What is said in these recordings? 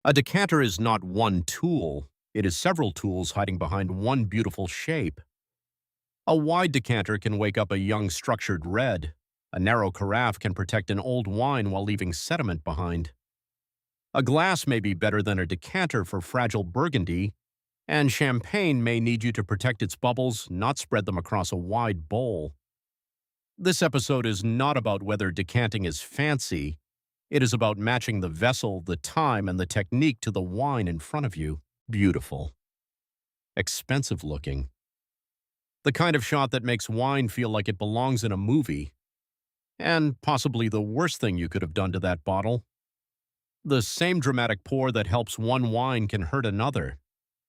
A decanter is not one tool, it is several tools hiding behind one beautiful shape. A wide decanter can wake up a young structured red. A narrow carafe can protect an old wine while leaving sediment behind. A glass may be better than a decanter for fragile Burgundy, and champagne may need you to protect its bubbles, not spread them across a wide bowl. This episode is not about whether decanting is fancy. It is about matching the vessel, the time, and the technique to the wine in front of you. Beautiful. Expensive looking. The kind of shot that makes wine feel like it belongs in a movie. And possibly the worst thing you could have done to that bottle. The same dramatic pour that helps one wine can hurt another.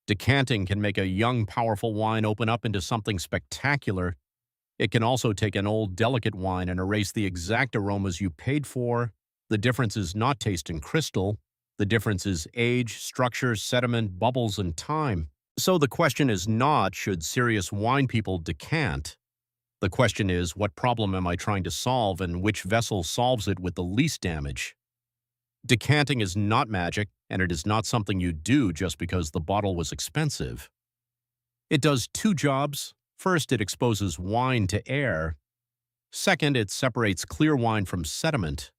Decanting can make a young, powerful wine open up into something spectacular. It can also take an old, delicate wine and erase the exact aromas you paid for. The difference is not taste and crystal. The difference is age, structure, sediment, bubbles, and time. So the question is not, should serious wine people decant? The question is, what problem am I trying to solve and which vessel solves it with the least damage? Decanting is not magic, and it is not something you do just because the bottle was expensive. It does two jobs. First, it exposes wine to air. Second, it separates clear wine from sediment.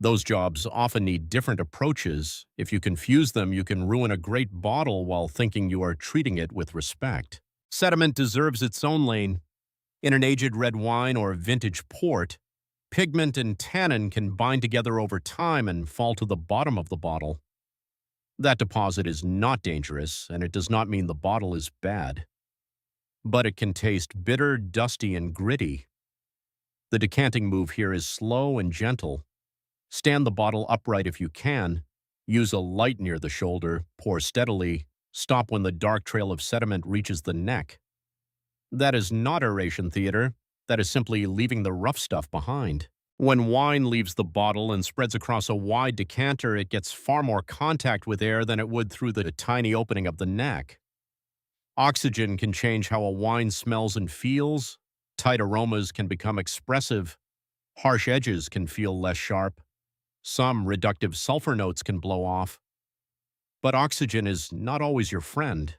Those jobs often need different approaches. If you confuse them, you can ruin a great bottle while thinking you are treating it with respect. Sediment deserves its own lane. In an aged red wine or vintage port, pigment and tannin can bind together over time and fall to the bottom of the bottle. That deposit is not dangerous, and it does not mean the bottle is bad. But it can taste bitter, dusty, and gritty. The decanting move here is slow and gentle. Stand the bottle upright if you can. Use a light near the shoulder. Pour steadily. Stop when the dark trail of sediment reaches the neck. That is not aeration theater. That is simply leaving the rough stuff behind. When wine leaves the bottle and spreads across a wide decanter, it gets far more contact with air than it would through the tiny opening of the neck. Oxygen can change how a wine smells and feels. Tight aromas can become expressive. Harsh edges can feel less sharp. Some reductive sulfur notes can blow off. But oxygen is not always your friend.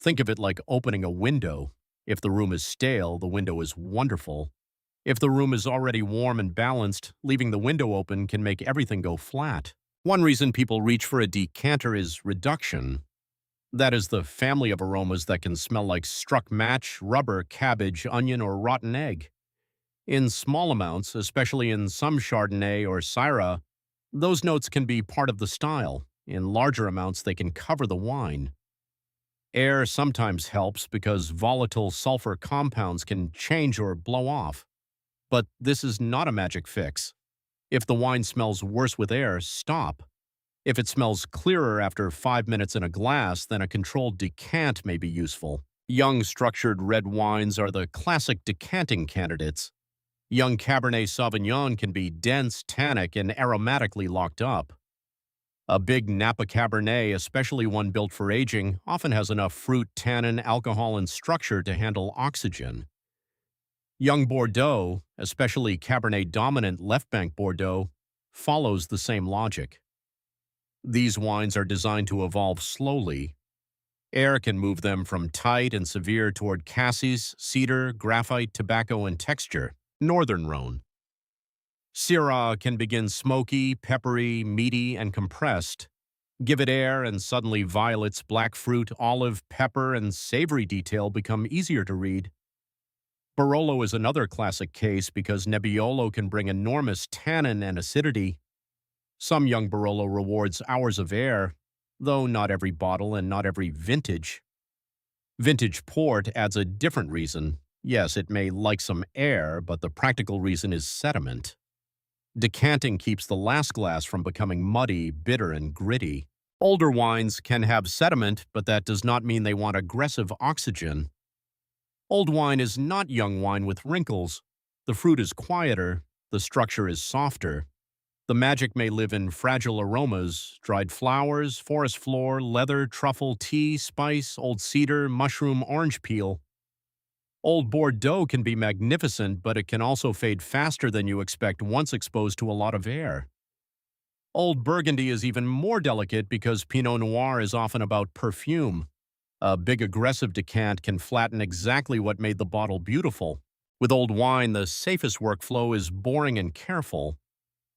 Think of it like opening a window. If the room is stale, the window is wonderful. If the room is already warm and balanced, leaving the window open can make everything go flat. One reason people reach for a decanter is reduction. That is the family of aromas that can smell like struck match, rubber, cabbage, onion, or rotten egg. In small amounts, especially in some Chardonnay or Syrah, those notes can be part of the style. In larger amounts, they can cover the wine. Air sometimes helps because volatile sulfur compounds can change or blow off. But this is not a magic fix. If the wine smells worse with air, stop. If it smells clearer after 5 minutes in a glass, then a controlled decant may be useful. Young structured red wines are the classic decanting candidates. Young Cabernet Sauvignon can be dense, tannic, and aromatically locked up. A big Napa Cabernet, especially one built for aging, often has enough fruit, tannin, alcohol, and structure to handle oxygen. Young Bordeaux, especially Cabernet-dominant left-bank Bordeaux, follows the same logic. These wines are designed to evolve slowly. Air can move them from tight and severe toward cassis, cedar, graphite, tobacco, and texture. Northern Rhone Syrah can begin smoky, peppery, meaty, and compressed. Give it air and suddenly violets, black fruit, olive, pepper, and savory detail become easier to read. Barolo is another classic case because Nebbiolo can bring enormous tannin and acidity. Some young Barolo rewards hours of air, though not every bottle and not every vintage. Vintage port adds a different reason. Yes, it may like some air, but the practical reason is sediment. Decanting keeps the last glass from becoming muddy, bitter, and gritty. Older wines can have sediment, but that does not mean they want aggressive oxygen. Old wine is not young wine with wrinkles. The fruit is quieter, the structure is softer. The magic may live in fragile aromas, dried flowers, forest floor, leather, truffle, tea, spice, old cedar, mushroom, orange peel. Old Bordeaux can be magnificent, but it can also fade faster than you expect once exposed to a lot of air. Old Burgundy is even more delicate because Pinot Noir is often about perfume. A big aggressive decant can flatten exactly what made the bottle beautiful. With old wine, the safest workflow is boring and careful.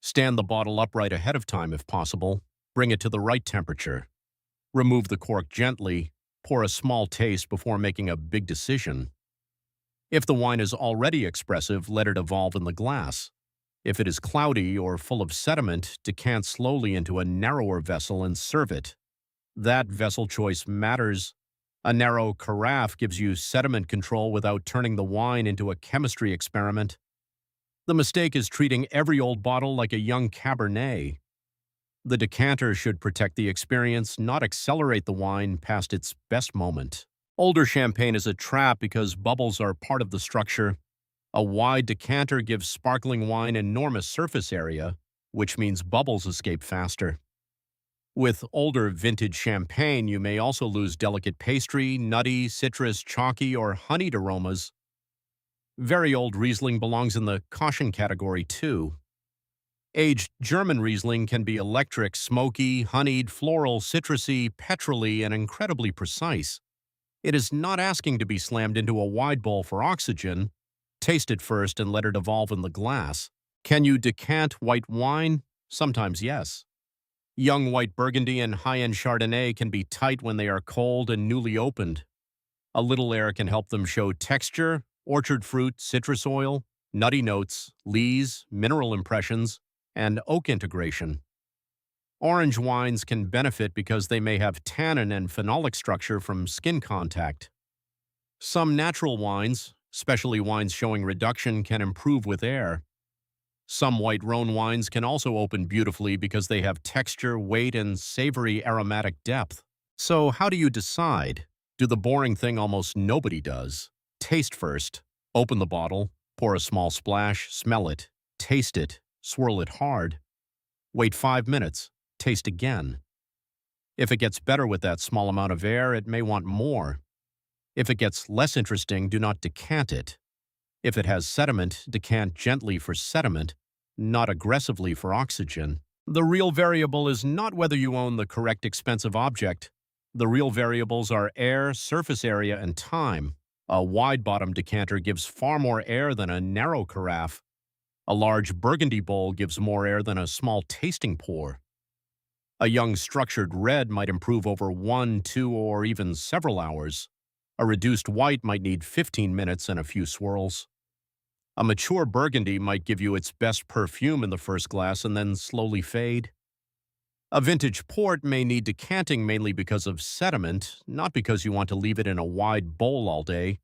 Stand the bottle upright ahead of time if possible. Bring it to the right temperature. Remove the cork gently. Pour a small taste before making a big decision. If the wine is already expressive, let it evolve in the glass. If it is cloudy or full of sediment, decant slowly into a narrower vessel and serve it. That vessel choice matters. A narrow carafe gives you sediment control without turning the wine into a chemistry experiment. The mistake is treating every old bottle like a young Cabernet. The decanter should protect the experience, not accelerate the wine past its best moment. Older champagne is a trap because bubbles are part of the structure. A wide decanter gives sparkling wine enormous surface area, which means bubbles escape faster. With older vintage champagne, you may also lose delicate pastry, nutty, citrus, chalky, or honeyed aromas. Very old Riesling belongs in the caution category too. Aged German Riesling can be electric, smoky, honeyed, floral, citrusy, petrol-y, and incredibly precise. It is not asking to be slammed into a wide bowl for oxygen. Taste it first and let it evolve in the glass. Can you decant white wine? Sometimes yes. Young white Burgundy and high-end Chardonnay can be tight when they are cold and newly opened. A little air can help them show texture, orchard fruit, citrus oil, nutty notes, lees, mineral impressions, and oak integration. Orange wines can benefit because they may have tannin and phenolic structure from skin contact. Some natural wines, especially wines showing reduction, can improve with air. Some white Rhone wines can also open beautifully because they have texture, weight, and savory aromatic depth. So how do you decide? Do the boring thing almost nobody does. Taste first. Open the bottle, pour a small splash, smell it, taste it, swirl it hard. Wait 5 minutes, taste again. If it gets better with that small amount of air, it may want more. If it gets less interesting, do not decant it. If it has sediment, decant gently for sediment, not aggressively for oxygen. The real variable is not whether you own the correct expensive object. The real variables are air, surface area, and time. A wide-bottom decanter gives far more air than a narrow carafe. A large Burgundy bowl gives more air than a small tasting pour. A young structured red might improve over 1, 2, or even several hours. A reduced white might need 15 minutes and a few swirls. A mature Burgundy might give you its best perfume in the first glass and then slowly fade. A vintage port may need decanting mainly because of sediment, not because you want to leave it in a wide bowl all day.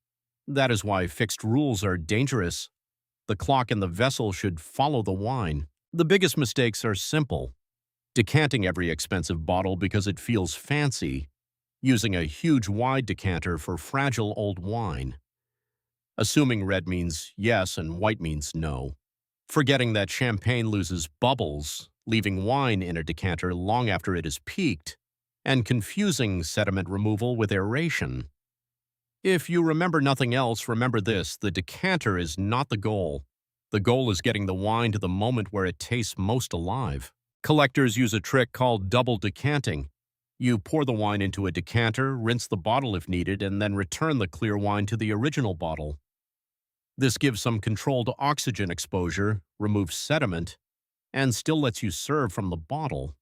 That is why fixed rules are dangerous. The clock in the vessel should follow the wine. The biggest mistakes are simple. Decanting every expensive bottle because it feels fancy. Using a huge wide decanter for fragile old wine. Assuming red means yes and white means no. Forgetting that champagne loses bubbles, leaving wine in a decanter long after it is peaked, and confusing sediment removal with aeration. If you remember nothing else, remember this: the decanter is not the goal. The goal is getting the wine to the moment where it tastes most alive. Collectors use a trick called double decanting. You pour the wine into a decanter, rinse the bottle if needed, and then return the clear wine to the original bottle. This gives some controlled oxygen exposure, removes sediment, and still lets you serve from the bottle.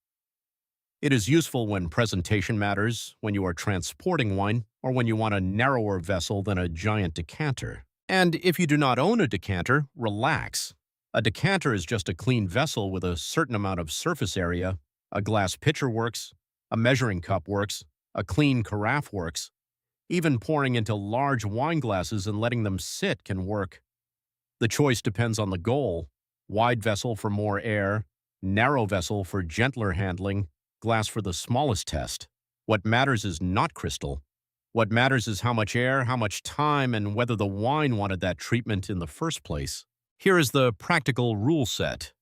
It is useful when presentation matters, when you are transporting wine, or when you want a narrower vessel than a giant decanter. And if you do not own a decanter, relax. A decanter is just a clean vessel with a certain amount of surface area. A glass pitcher works, a measuring cup works, a clean carafe works. Even pouring into large wine glasses and letting them sit can work. The choice depends on the goal: wide vessel for more air, narrow vessel for gentler handling, glass for the smallest test. What matters is not crystal. What matters is how much air, how much time, and whether the wine wanted that treatment in the first place. Here is the practical rule set.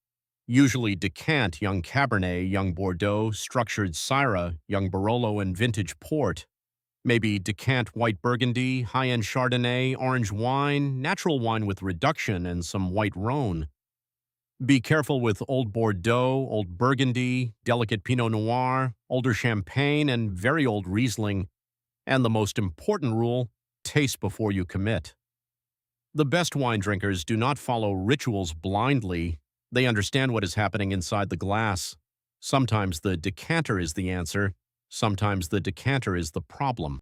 Usually decant young Cabernet, young Bordeaux, structured Syrah, young Barolo, and vintage port. Maybe decant white Burgundy, high-end Chardonnay, orange wine, natural wine with reduction, and some white Rhone. Be careful with old Bordeaux, old Burgundy, delicate Pinot Noir, older Champagne, and very old Riesling. And the most important rule, taste before you commit. The best wine drinkers do not follow rituals blindly. They understand what is happening inside the glass. Sometimes the decanter is the answer. Sometimes the decanter is the problem.